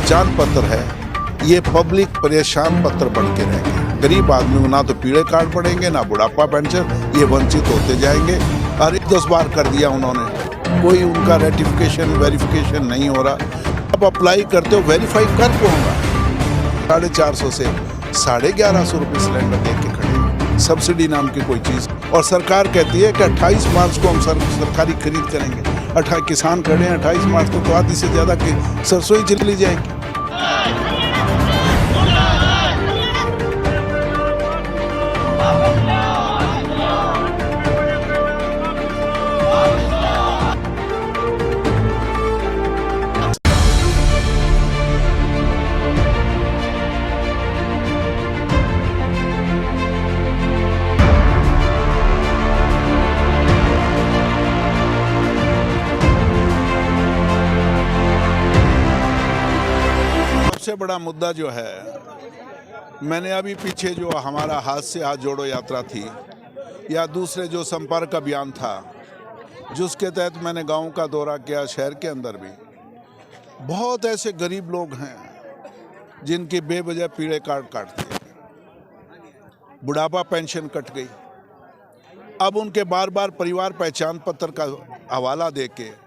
पहचान पत्र है, ये पब्लिक परेशान पत्र बन के रहेंगे। गरीब आदमी को ना तो पीले कार्ड पड़ेंगे, ना बुढ़ापा पेंशन, ये वंचित होते जाएंगे। और 10 बार कर दिया उन्होंने, कोई उनका रेटिफिकेशन वेरिफिकेशन नहीं हो रहा। अब अप्लाई करते हो, वेरीफाई कर कौन रहा है? 450 से 1150 रुपये सिलेंडर दे के खड़े हैं, सब्सिडी नाम की कोई चीज़। और सरकार कहती है कि 28 मार्च को हम सरकारी खरीद करेंगे। किसान खड़े हैं, 28 मार्च को तो आधी से ज़्यादा की सरसों ही चली जाएगी। सबसे बड़ा मुद्दा जो है, मैंने अभी पीछे जो हमारा हाथ से हाथ जोड़ो यात्रा थी, या दूसरे जो संपर्क अभियान था, जिसके तहत मैंने गांव का दौरा किया, शहर के अंदर भी बहुत ऐसे गरीब लोग हैं जिनके बेवजह पीले कार्ड काट दिए, बुढ़ापा पेंशन कट गई। अब उनके बार बार परिवार पहचान पत्र का हवाला देके,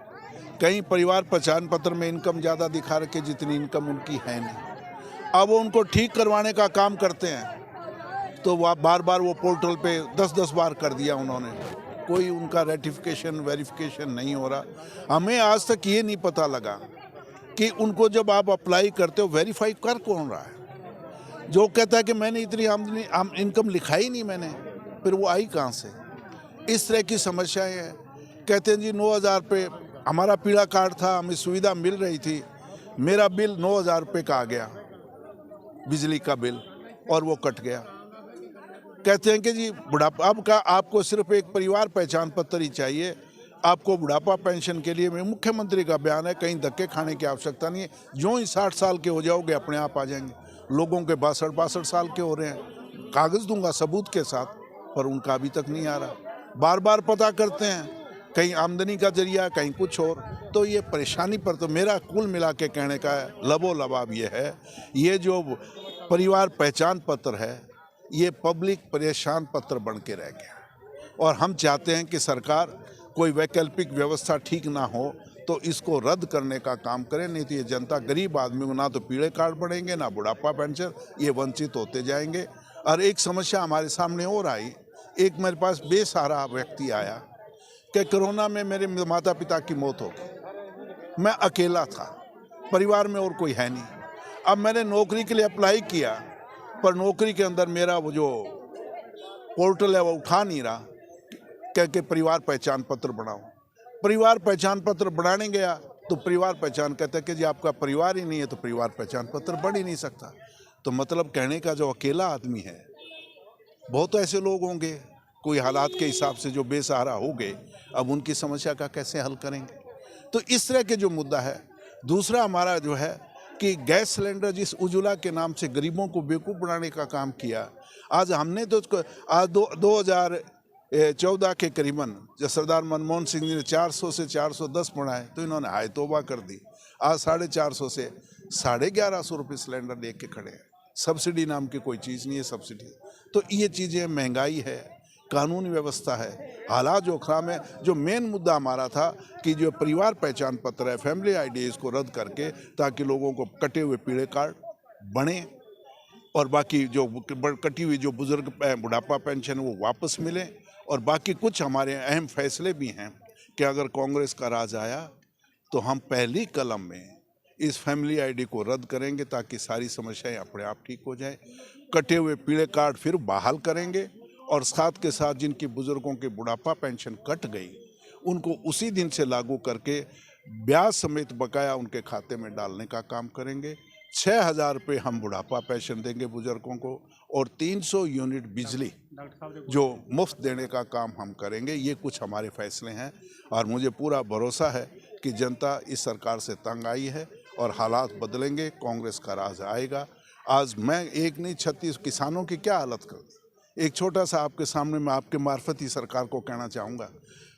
कई परिवार पहचान पत्र में इनकम ज़्यादा दिखा रखे जितनी इनकम उनकी है नहीं। अब उनको ठीक करवाने का काम करते हैं तो वह बार बार वो पोर्टल पे 10 बार कर दिया उन्होंने, कोई उनका रेटिफिकेशन वेरिफिकेशन नहीं हो रहा। हमें आज तक ये नहीं पता लगा कि उनको जब आप अप्लाई करते हो, वेरीफाई कर कौन रहा है? जो कहता है कि मैंने इतनी आमदनी इनकम लिखा ही नहीं मैंने, फिर वो आई कहाँ से? इस तरह की समस्याएं हैं। कहते हैं जी 9000 रुपये हमारा पीला कार्ड था, हमें सुविधा मिल रही थी, मेरा बिल 9000 रुपये का आ गया, बिजली का बिल, और वो कट गया। कहते हैं कि जी बुढ़ापा अब का आपको सिर्फ एक परिवार पहचान पत्र ही चाहिए, आपको बुढ़ापा पेंशन के लिए। मुख्यमंत्री का बयान है, कहीं धक्के खाने की आवश्यकता नहीं है, जो ही 60 साल के हो जाओगे अपने आप आ जाएंगे। लोगों के 62 साल के हो रहे हैं, कागज़ दूंगा सबूत के साथ, पर उनका अभी तक नहीं आ रहा। बार बार पता करते हैं, कहीं आमदनी का जरिया, कहीं कुछ और। तो ये परेशानी पर तो मेरा कुल मिला के कहने का लबो लबाब ये है, ये जो परिवार पहचान पत्र है, ये पब्लिक परेशान पत्र बन के रह गया। और हम चाहते हैं कि सरकार कोई वैकल्पिक व्यवस्था ठीक ना हो तो इसको रद्द करने का काम करे, नहीं तो ये जनता, गरीब आदमी को ना तो पीले कार्ड बढ़ेंगे, ना बुढ़ापा पेंशन, ये वंचित होते जाएंगे। और एक समस्या हमारे सामने और आई, एक मेरे पास बेसहारा व्यक्ति आया कि कोरोना में मेरे माता पिता की मौत हो गई, मैं अकेला था, परिवार में और कोई है नहीं। अब मैंने नौकरी के लिए अप्लाई किया, पर नौकरी के अंदर मेरा वो जो पोर्टल है वो उठा नहीं रहा, कह के परिवार पहचान पत्र बनाओ। परिवार पहचान पत्र बनाने गया तो परिवार पहचान कहता है कि जी आपका परिवार ही नहीं है, तो परिवार पहचान पत्र बन ही नहीं सकता। तो मतलब कहने का, जो अकेला आदमी है, बहुत ऐसे लोग होंगे कोई हालात के हिसाब से जो बेसहारा हो गए, अब उनकी समस्या का कैसे हल करेंगे? तो इस तरह के जो मुद्दा है। दूसरा हमारा जो है कि गैस सिलेंडर, जिस उज्ज्वला के नाम से गरीबों को बेवकूफ़ बनाने का काम किया, आज हमने तो आज 2014 के करीबन जब सरदार मनमोहन सिंह जी ने 400 से 410 बढ़ाए तो इन्होंने हाय तौबा कर दी। आज 450 से 1150 रुपये सिलेंडर दे के खड़े हैं। सब्सिडी नाम की कोई चीज़ नहीं है सब्सिडी। तो ये चीज़ें, महंगाई है, कानूनी व्यवस्था है, हालात जो खराब है। जो मेन मुद्दा हमारा था कि जो परिवार पहचान पत्र है, फैमिली आईडी, इसको रद्द करके, ताकि लोगों को कटे हुए पीले कार्ड बने और बाकी जो कटी हुई जो बुजुर्ग बुढ़ापा पेंशन वो वापस मिले। और बाकी कुछ हमारे अहम फैसले भी हैं कि अगर कांग्रेस का राज आया तो हम पहली कलम में इस फैमिली आईडी को रद्द करेंगे, ताकि सारी समस्याएं अपने आप ठीक हो जाए। कटे हुए पीले कार्ड फिर बहाल करेंगे, और साथ के साथ जिनकी बुजुर्गों की बुढ़ापा पेंशन कट गई, उनको उसी दिन से लागू करके ब्याज समेत बकाया उनके खाते में डालने का काम करेंगे। 6000 रुपये हम बुढ़ापा पेंशन देंगे बुजुर्गों को, और 300 यूनिट बिजली जो मुफ्त देने का काम हम करेंगे। ये कुछ हमारे फैसले हैं, और मुझे पूरा भरोसा है कि जनता इस सरकार से तंग आई है और हालात बदलेंगे, कांग्रेस का राज आएगा। आज मैं एक नहीं 36 किसानों की क्या हालत कर दी। एक छोटा सा आपके सामने मैं आपके मार्फत ही सरकार को कहना चाहूँगा,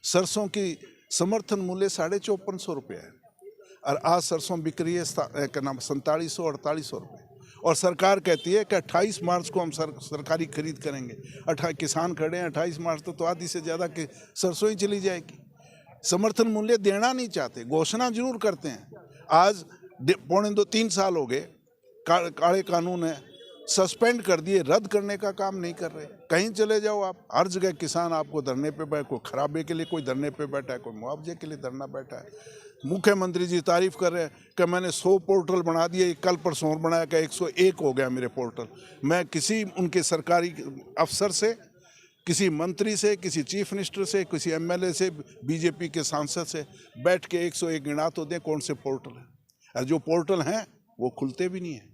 सरसों की समर्थन मूल्य 5450 रुपये है। और आज सरसों बिक रही है क्या नाम 4700 4800 रुपये, और सरकार कहती है कि 28 मार्च को हम सरकारी खरीद करेंगे। किसान खड़े हैं 28 मार्च तो आधी से ज़्यादा की सरसों ही चली जाएगी। समर्थन मूल्य देना नहीं चाहते, घोषणा जरूर करते हैं। आज 2.5-3 साल हो गए, काले कानून है, सस्पेंड कर दिए, रद्द करने का काम नहीं कर रहे। कहीं चले जाओ आप, हर जगह किसान आपको धरने पे बैठा, कोई खराबे के लिए कोई धरने पे बैठा है, कोई मुआवजे के लिए धरना बैठा है। मुख्यमंत्री जी तारीफ कर रहे हैं कि मैंने 100 पोर्टल बना दिए, कल परसों और बनाया कि 101 हो गया मेरे पोर्टल। मैं किसी उनके सरकारी अफसर से, किसी मंत्री से, किसी चीफ मिनिस्टर से, किसी एमएलए से, बीजेपी के सांसद से बैठ के 101 गिना तो दें कौन से पोर्टल हैं। और जो पोर्टल हैं वो खुलते भी नहीं हैं,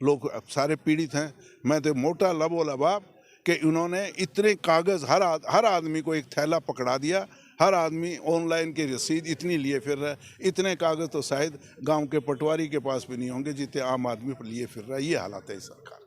लोग सारे पीड़ित हैं। मैं तो मोटा लबोलबाब कि उन्होंने इतने कागज़, हर आदमी को एक थैला पकड़ा दिया, हर आदमी ऑनलाइन की रसीद इतनी लिए फिर रहा है। इतने कागज़ तो शायद गांव के पटवारी के पास भी नहीं होंगे जितने आम आदमी पर लिए फिर रहा है। ये हालात है इस सरकार।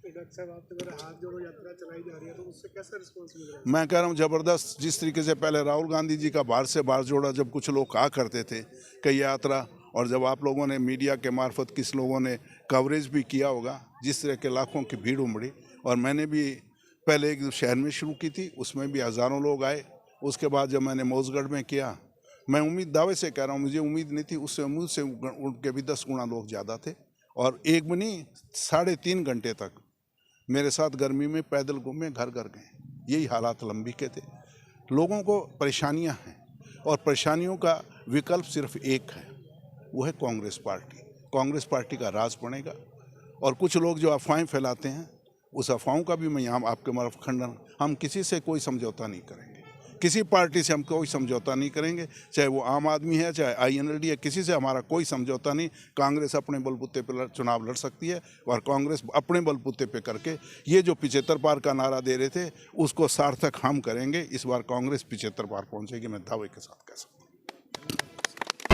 डॉक्टर साहब, आप तो हाथ जोड़ो यात्रा चलाई जा रही है, तो उससे कैसा रिस्पॉन्स मिल रहा है? मैं कह रहा हूँ ज़बरदस्त। जिस तरीके से पहले राहुल गांधी जी का बाहर से बाहर जोड़ा, जब कुछ लोग कहा करते थे कि यात्रा, और जब आप लोगों ने मीडिया के मार्फत किस लोगों ने कवरेज भी किया होगा, जिस तरह के लाखों की भीड़ उमड़ी, और मैंने भी पहले एक शहर में शुरू की थी, उसमें भी हज़ारों लोग आए। उसके बाद जब मैंने मौजगढ़ में किया, मैं दावे से कह रहा हूँ, मुझे उम्मीद नहीं थी, उससे उम्मीद से उनके भी 10 गुना लोग ज़्यादा थे। और एक भी नहीं, 3.5 घंटे तक मेरे साथ गर्मी में पैदल घूमे, घर घर गए। यही हालात लंबी के थे। लोगों को परेशानियां हैं, और परेशानियों का विकल्प सिर्फ एक है, वो है कांग्रेस पार्टी। कांग्रेस पार्टी का राज बनेगा। और कुछ लोग जो अफवाहें फैलाते हैं, उस अफवाहों का भी मैं यहाँ आपके मार्फत खंडन, हम किसी से कोई समझौता नहीं करेंगे, किसी पार्टी से हम कोई समझौता नहीं करेंगे, चाहे वो आम आदमी है, चाहे INLD है, किसी से हमारा कोई समझौता नहीं। कांग्रेस अपने बलबूते पर चुनाव लड़ सकती है, और कांग्रेस अपने बलबूते पे करके ये जो 75 पार का नारा दे रहे थे उसको सार्थक हम करेंगे। इस बार कांग्रेस 75 पार पहुंचेगी, मैं दावे के साथ कह सकता हूँ।